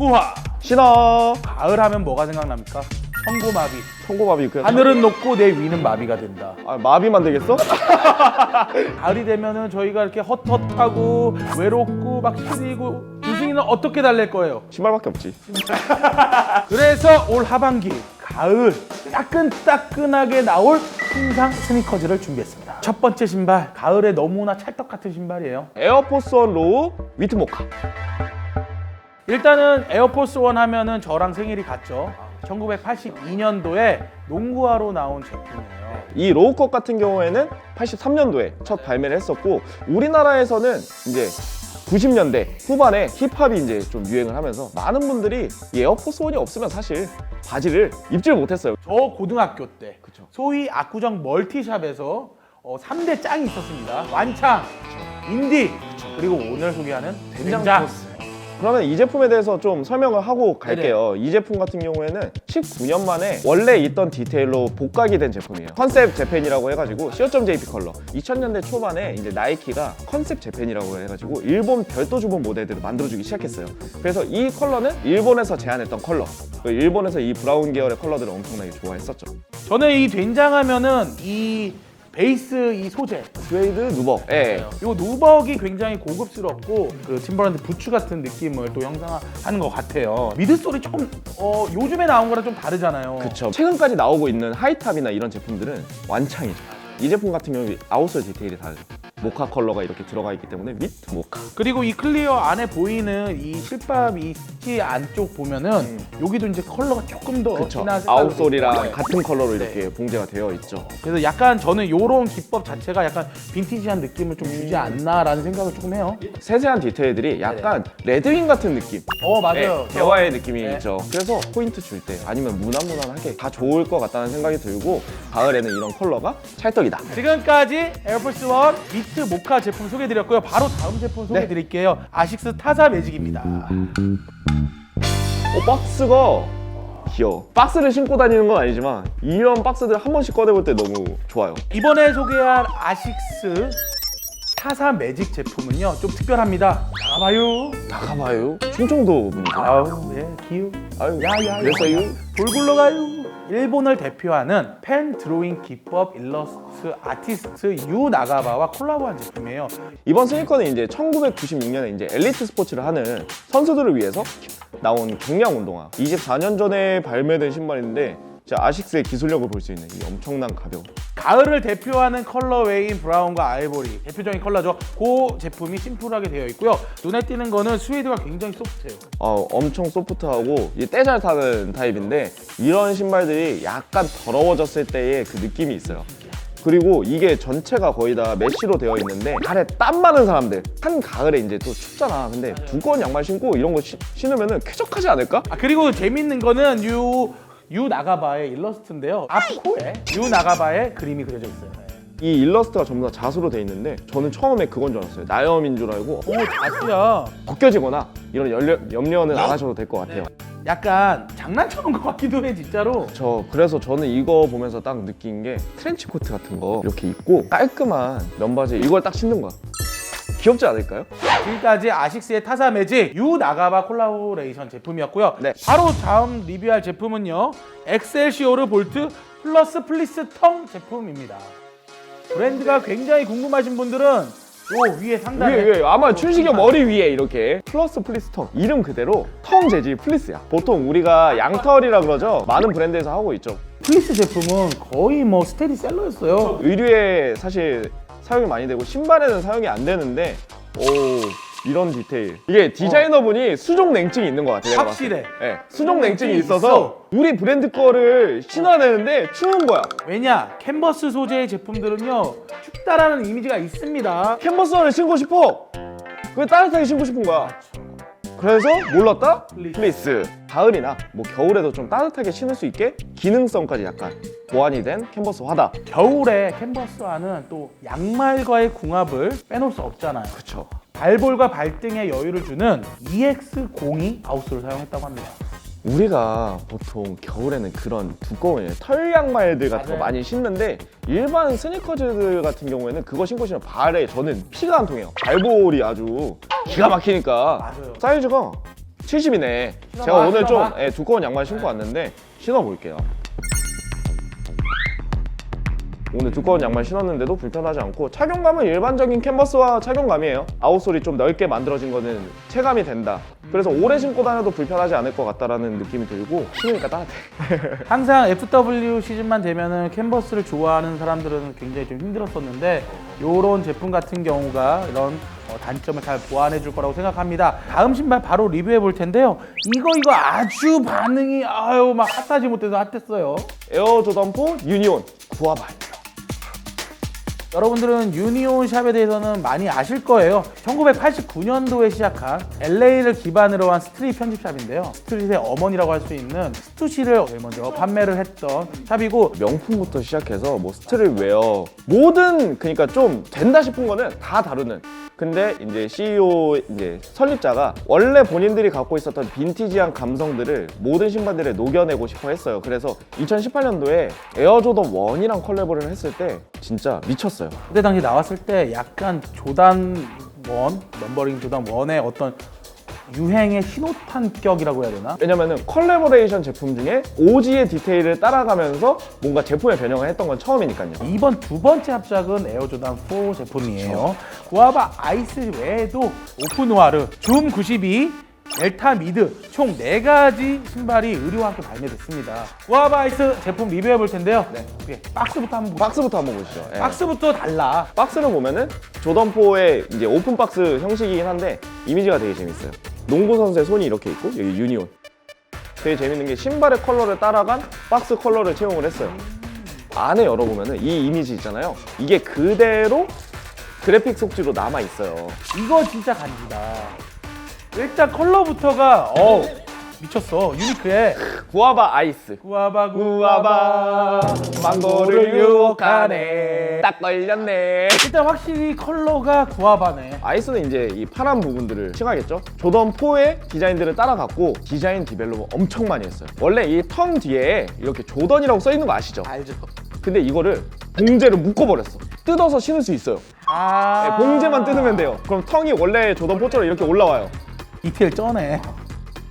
무화. 신어. 가을 하면 뭐가 생각납니까? 청고마비. 청고마비 그 하늘은 높고 내 위는 마비가 된다. 마비만 되겠어? 가을이 되면은 저희가 이렇게 헛헛하고 외롭고 막 시리고 유승이는 어떻게 달랠 거예요? 신발밖에 없지. 그래서 올 하반기 가을 따끈따끈하게 나올 풍상 스니커즈를 준비했습니다. 첫 번째 신발, 가을에 너무나 찰떡 같은 신발이에요. 에어포스 원 로우 위트 모카. 일단은 에어포스 원 하면은 저랑 생일이 같죠. 1982년도에 농구화로 나온 제품이에요. 이 로우컷 같은 경우에는 83년도에 첫 발매를 했었고, 우리나라에서는 이제 90년대 후반에 힙합이 이제 좀 유행을 하면서 많은 분들이 이 에어포스 원이 없으면 사실 바지를 입지를 못했어요. 저 고등학교 때 그쵸. 소위 압구정 멀티샵에서 3대 짱이 있었습니다. 완창, 인디, 그리고 오늘 소개하는 된장. 그러면 이 제품에 대해서 좀 설명을 하고 갈게요. 이 제품 같은 경우에는 19년 만에 원래 있던 디테일로 복각이 된 제품이에요. 컨셉 재팬이라고 해가지고 co.jp 컬러. 2000년대 초반에 이제 나이키가 컨셉 재팬이라고 해가지고 일본 별도 주문 모델들을 만들어주기 시작했어요. 그래서 이 컬러는 일본에서 제안했던 컬러. 일본에서 이 브라운 계열의 컬러들을 엄청나게 좋아했었죠. 저는 이 된장하면은 이 베이스 이 소재, 스웨이드 누벅. 예. 이 누벅이 굉장히 고급스럽고 그 팀버랜드 부츠 같은 느낌을 또 형상화하는 것 같아요. 미드솔이 좀 요즘에 나온 거랑 좀 다르잖아요. 그쵸. 최근까지 나오고 있는 하이탑이나 이런 제품들은 완창이죠. 이 제품 같은 경우 아웃솔 디테일이 다르죠. 모카 컬러가 이렇게 들어가 있기 때문에 위트 모카. 그리고 이 클리어 안에 보이는 이 실밥 이 스티 안쪽 보면은 여기도 이제 컬러가 조금 더 그쵸. 진한 색깔로 아웃솔이랑 보이죠. 같은 컬러로 이렇게 봉제가 되어 있죠. 그래서 약간 저는 이런 기법 자체가 약간 빈티지한 느낌을 좀 주지 않나라는 생각을 조금 해요. 세세한 디테일들이 약간 레드윙 같은 느낌. 맞아요. 네, 대화의 느낌이 네. 있죠. 그래서 포인트 줄 때 아니면 무난무난하게 다 좋을 것 같다는 생각이 들고, 가을에는 이런 컬러가 찰떡이다. 지금까지 에어포스 원 위트 모카 제품 소개해드렸고요. 바로 다음 제품 소개해드릴게요. 아식스 타사 매직입니다. 박스가 귀여워. 박스를 신고 다니는 건 아니지만 이런 박스들 한 번씩 꺼내볼 때 너무 좋아요. 이번에 소개할 아식스 타사 매직 제품은요 좀 특별합니다. 나가봐요. 나가봐요. 충청도 분이죠. 아우 예 기우. 아유, 야야야. 그래서요? 돌 굴러가요. 일본을 대표하는 펜 드로잉 기법 일러스트 아티스트 유 나가바와 콜라보한 제품이에요. 이번 스니커는 이제 1996년에 이제 엘리트 스포츠를 하는 선수들을 위해서 나온 경량 운동화. 24년 전에 발매된 신발인데 진짜 아식스의 기술력을 볼 수 있는 이 엄청난 가벼움. 가을을 대표하는 컬러웨이인 브라운과 아이보리 대표적인 컬러죠. 그 제품이 심플하게 되어 있고요. 눈에 띄는 거는 스웨이드가 굉장히 소프트해요. 엄청 소프트하고 때 잘 타는 타입인데, 이런 신발들이 약간 더러워졌을 때의 그 느낌이 있어요. 그리고 이게 전체가 거의 다 메쉬로 되어 있는데, 발에 땀 많은 사람들, 한가을에 이제 또 춥잖아. 근데 두꺼운 양말 신고 이런 거 신으면 쾌적하지 않을까? 그리고 재밌는 거는 유 나가바의 일러스트인데요. 앞코에 유 나가바의 그림이 그려져 있어요. 이 일러스트가 전부 다 자수로 돼 있는데, 저는 처음에 그건 줄 알았어요. 나염인 줄 알고 자수야. 벗겨지거나 이런 염려는 안 하셔도 될 것 같아요. 약간 장난쳐놓은 것 같기도 해 진짜로. 그래서 저는 이거 보면서 딱 느낀 게 트렌치 코트 같은 거 이렇게 입고 깔끔한 면바지 이걸 딱 신는 거야. 귀엽지 않을까요? 지금까지 아식스의 타사 매직 유 나가바 콜라보레이션 제품이었고요. 네. 바로 다음 리뷰할 제품은요. 엑셀시오르 볼트 플러스 플리스 텅 제품입니다. 브랜드가 굉장히 궁금하신 분들은 요 위에 상단에 위에 아마 춘식이 머리 위에 이렇게 플러스 플리스 텅, 이름 그대로 텅 재질 플리스야. 보통 우리가 양털이라 그러죠. 많은 브랜드에서 하고 있죠. 플리스 제품은 거의 뭐 스테디셀러였어요. 의류에 사실 사용이 많이 되고 신발에는 사용이 안 되는데, 이런 디테일. 이게 디자이너분이 수족 냉증이 있는 것 같아요. 확실해. 네, 수족 냉증이 있어서 우리 브랜드 거를 신어야 되는데 추운 거야. 왜냐? 캔버스 소재의 제품들은요 춥다라는 이미지가 있습니다. 캔버스를 신고 싶어. 왜 따뜻하게 신고 싶은 거야. 그래서 몰랐다? 플리스. 가을이나 뭐 겨울에도 좀 따뜻하게 신을 수 있게 기능성까지 약간 보완이 된 캔버스 화다. 겨울에 캔버스와는 또 양말과의 궁합을 빼놓을 수 없잖아요. 그쵸. 발볼과 발등에 여유를 주는 EX02 아웃솔을 사용했다고 합니다. 우리가 보통 겨울에는 그런 두꺼운 털 양말들 같은 거 맞아요. 많이 신는데, 일반 스니커즈들 같은 경우에는 그거 신고 신으면 발에 저는 피가 안 통해요. 발볼이 아주 기가 막히니까. 맞아요. 사이즈가 70이네. 신어봐, 제가 오늘 좀 신어봐. 두꺼운 양말 신고 왔는데 신어볼게요. 오늘 두꺼운 양말 신었는데도 불편하지 않고 착용감은 일반적인 캔버스와 착용감이에요. 아웃솔이 좀 넓게 만들어진 거는 체감이 된다. 그래서 오래 신고 다녀도 불편하지 않을 것 같다라는 느낌이 들고 신으니까 따뜻해. 항상 FW 시즌만 되면은 캔버스를 좋아하는 사람들은 굉장히 좀 힘들었었는데 요런 제품 같은 경우가 이런 단점을 잘 보완해 줄 거라고 생각합니다. 다음 신발 바로 리뷰해 볼 텐데요. 이거 아주 반응이 막 핫하지 못해서 핫했어요. 에어 조던 4 유니온 구아바. 여러분들은 유니온 샵에 대해서는 많이 아실 거예요. 1989년도에 시작한 LA를 기반으로 한 스트릿 편집샵인데요. 스트릿의 어머니라고 할 수 있는 스투시를 제일 먼저 판매를 했던 샵이고, 명품부터 시작해서 뭐 스트릿웨어 모든 그러니까 좀 된다 싶은 거는 다 다루는. 근데 이제 CEO 이제 설립자가 원래 본인들이 갖고 있었던 빈티지한 감성들을 모든 신발들에 녹여내고 싶어 했어요. 그래서 2018년도에 에어조던 1이랑 콜라보를 했을 때 진짜 미쳤어요. 그때 당시 나왔을 때 약간 조단 1, 넘버링 조단 1의 어떤 유행의 신호탄격이라고 해야 되나? 왜냐면은 컬래버레이션 제품 중에 오지의 디테일을 따라가면서 뭔가 제품의 변형을 했던 건 처음이니까요. 이번 두 번째 합작은 에어조단 4 제품이에요. 구아바 아이스 외에도 오프노아르, 줌 92, 델타 미드 총 4가지 신발이 의류와 함께 발매됐습니다. 구아바 아이스 제품 리뷰해 볼 텐데요. 네. 오케이, 박스부터 한번 보시죠. 박스부터 한번 보시죠. 예. 박스부터 달라. 박스를 보면은 조던4의 이제 오픈 박스 형식이긴 한데 이미지가 되게 재밌어요. 농구 선수의 손이 이렇게 있고 여기 유니온. 되게 재밌는 게 신발의 컬러를 따라간 박스 컬러를 채용을 했어요. 안에 열어보면은 이 이미지 있잖아요. 이게 그대로 그래픽 속지로 남아 있어요. 이거 진짜 간지다. 일단 컬러부터가 미쳤어. 유니크해. 구아바 아이스. 구아바 망고를 유혹하네. 딱 걸렸네. 일단 확실히 컬러가 구아바네. 아이스는 이제 이 파란 부분들을 칭하겠죠. 조던4의 디자인들을 따라갔고 디자인 디벨롭을 엄청 많이 했어요. 원래 이 텅 뒤에 이렇게 조던이라고 써 있는 거 아시죠? 알죠. 근데 이거를 봉제로 묶어버렸어. 뜯어서 신을 수 있어요. 네, 봉제만 뜯으면 돼요. 그럼 텅이 원래 조던4처럼 이렇게 올라와요. 디테일 쩌네.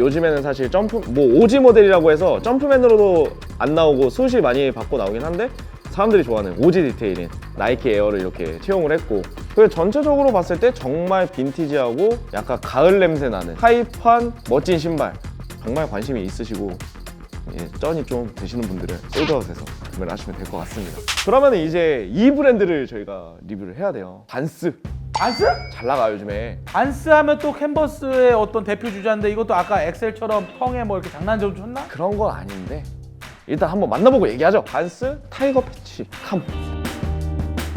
요즘에는 사실 오지 모델이라고 해서 점프맨으로도 안 나오고 수시 많이 받고 나오긴 한데 사람들이 좋아하는 오지 디테일인 나이키 에어를 이렇게 채용을 했고, 그리고 전체적으로 봤을 때 정말 빈티지하고 약간 가을 냄새 나는 타입한 멋진 신발, 정말 관심이 있으시고 쩐이 좀 되시는 분들은 솔드아웃에서 구매를 하시면 될 것 같습니다. 그러면 이제 이 브랜드를 저희가 리뷰를 해야 돼요. 반스. 반스? 잘 나가요 요즘에. 반스 하면 또 캔버스의 어떤 대표 주자인데 이것도 아까 엑셀처럼 텅에 뭐 이렇게 장난 좀 쳤나? 그런 건 아닌데 일단 한번 만나보고 얘기하죠. 반스 타이거 패치 카모.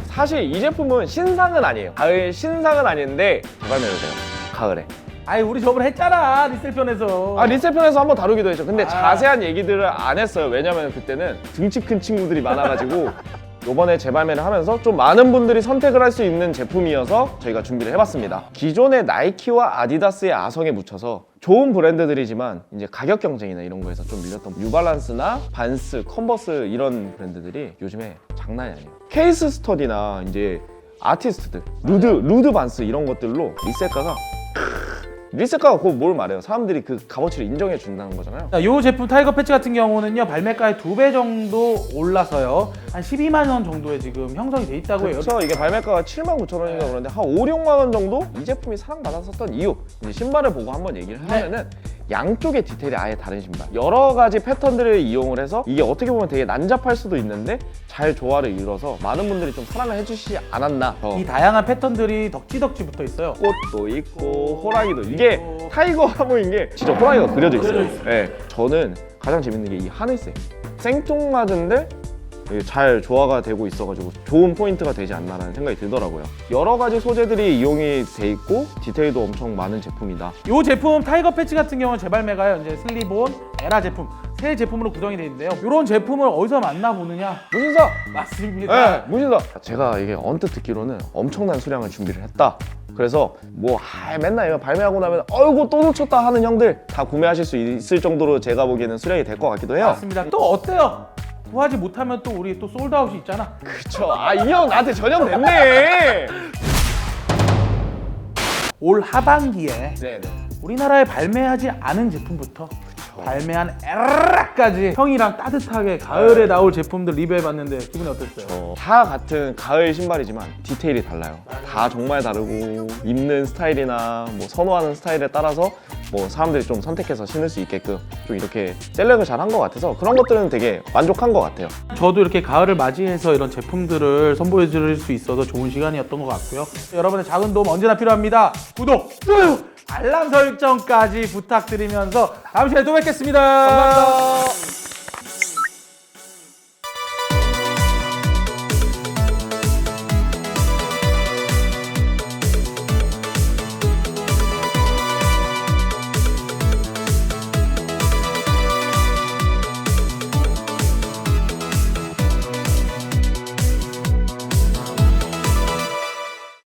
사실 이 제품은 신상은 아니에요. 가을 신상은 아닌데 개발매로 돼요. 가을에. 아니 우리 저번에 했잖아 리셀편에서. 리셀편에서 한번 다루기도 했죠. 근데 아. 자세한 얘기들을 안 했어요. 왜냐면 그때는 등치 큰 친구들이 많아가지고 요번에 재발매를 하면서 좀 많은 분들이 선택을 할 수 있는 제품이어서 저희가 준비를 해봤습니다. 기존의 나이키와 아디다스의 아성에 묻혀서 좋은 브랜드들이지만 이제 가격 경쟁이나 이런 거에서 좀 밀렸던 뉴발란스나 반스, 컨버스 이런 브랜드들이 요즘에 장난이 아니에요. 케이스 스터디나 이제 아티스트들, 루드 반스 이런 것들로 리셀가가 그거 뭘 말해요? 사람들이 그 값어치를 인정해 준다는 거잖아요. 자, 이 제품 타이거 패치 같은 경우는요 발매가의 2배 정도 올라서요 한 12만 원 정도에 지금 형성이 돼 있다고 해요. 그렇죠. 이게 발매가가 79,000원인가 그러는데 한 5, 6만 원 정도 이 제품이 사랑받았었던 이유, 이제 신발을 보고 한번 얘기를 하면은 양쪽의 디테일이 아예 다른 신발, 여러 가지 패턴들을 이용을 해서 이게 어떻게 보면 되게 난잡할 수도 있는데 잘 조화를 이뤄서 많은 분들이 좀 사랑을 해주시지 않았나. 이 다양한 패턴들이 덕지덕지 붙어 있어요. 꽃도 있고 호랑이도, 이게 타이거 하모인 게 진짜 호랑이가 그려져 있어요. 네, 저는 가장 재밌는 게 이 하늘색 생뚱맞은데 잘 조화가 되고 있어가지고 좋은 포인트가 되지 않나라는 생각이 들더라고요. 여러 가지 소재들이 이용이 돼 있고 디테일도 엄청 많은 제품이다. 이 제품 타이거 패치 같은 경우는 재발매가요 이제 슬리본 에라 제품 새 제품으로 구성이 되어 있는데요. 이런 제품을 어디서 만나보느냐? 무신사! 맞습니다. 네, 무신사! 제가 이게 언뜻 듣기로는 엄청난 수량을 준비를 했다. 그래서 맨날 이거 발매하고 나면 어이구 또 놓쳤다 하는 형들 다 구매하실 수 있을 정도로 제가 보기에는 수량이 될 것 같기도 해요. 맞습니다. 또 어때요? 구하지 못하면 또 우리 또 솔드아웃이 있잖아. 그쵸. 이 형 나한테 전염됐네. 올 하반기에 네네. 우리나라에 발매하지 않은 제품부터 발매한 에라까지 형이랑 따뜻하게 가을에 나올 제품들 리뷰해봤는데 기분이 어땠어요? 다 같은 가을 신발이지만 디테일이 달라요. 다 정말 다르고 입는 스타일이나 뭐 선호하는 스타일에 따라서 뭐 사람들이 좀 선택해서 신을 수 있게끔 좀 이렇게 셀렉을 잘 한 것 같아서 그런 것들은 되게 만족한 것 같아요. 저도 이렇게 가을을 맞이해서 이런 제품들을 선보여 드릴 수 있어서 좋은 시간이었던 것 같고요. 여러분의 작은 도움 언제나 필요합니다. 구독, 좋아요, 알람 설정까지 부탁드리면서 다음 시간에 또 뵙겠습니다. 감사합니다.